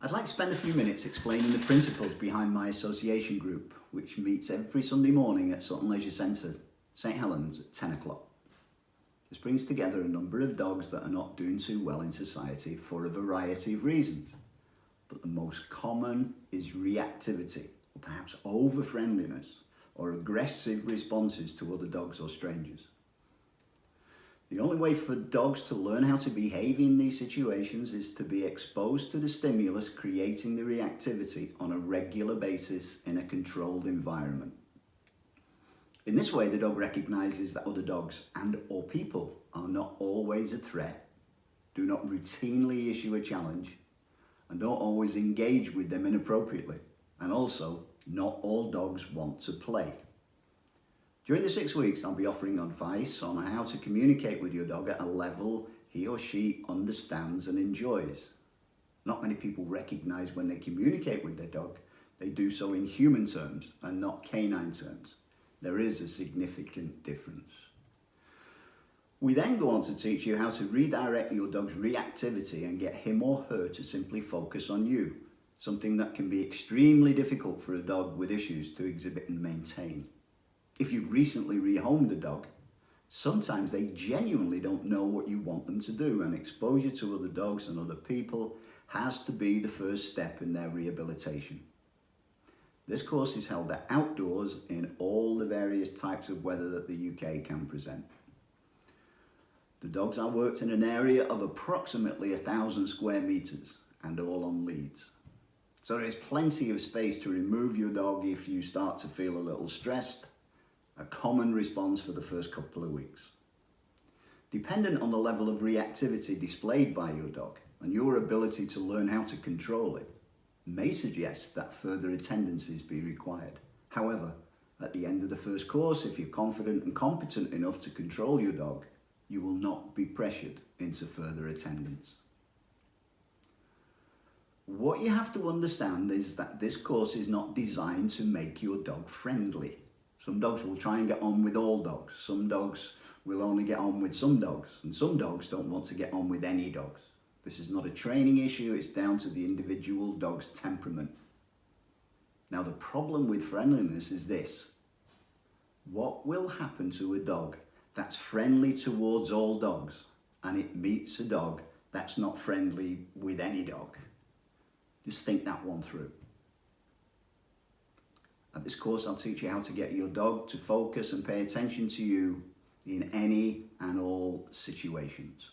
I'd like to spend a few minutes explaining the principles behind my association group, which meets every Sunday morning at Sutton Leisure Centre, St Helens at 10 o'clock. This brings together a number of dogs that are not doing too well in society for a variety of reasons. But the most common is reactivity, or perhaps over-friendliness, or aggressive responses to other dogs or strangers. The only way for dogs to learn how to behave in these situations is to be exposed to the stimulus creating the reactivity on a regular basis in a controlled environment. In this way, the dog recognises that other dogs and or people are not always a threat, do not routinely issue a challenge, and don't always engage with them inappropriately. And also, not all dogs want to play. During the 6 weeks, I'll be offering advice on how to communicate with your dog at a level he or she understands and enjoys. Not many people recognise when they communicate with their dog, they do so in human terms and not canine terms. There is a significant difference. We then go on to teach you how to redirect your dog's reactivity and get him or her to simply focus on you, something that can be extremely difficult for a dog with issues to exhibit and maintain. If you've recently rehomed a dog, sometimes they genuinely don't know what you want them to do, and exposure to other dogs and other people has to be the first step in their rehabilitation. This course is held outdoors in all the various types of weather that the UK can present. The dogs are worked in an area of approximately 1,000 square metres and all on leads. So there is plenty of space to remove your dog if you start to feel a little stressed, a common response for the first couple of weeks. Dependent on the level of reactivity displayed by your dog and your ability to learn how to control it, may suggest that further attendances be required. However, at the end of the first course, if you're confident and competent enough to control your dog, you will not be pressured into further attendance. What you have to understand is that this course is not designed to make your dog friendly. Some dogs will try and get on with all dogs. Some dogs will only get on with some dogs, and some dogs don't want to get on with any dogs. This is not a training issue, it's down to the individual dog's temperament. Now, the problem with friendliness is this. What will happen to a dog that's friendly towards all dogs and it meets a dog that's not friendly with any dog? Just think that one through. At this course, I'll teach you how to get your dog to focus and pay attention to you in any and all situations.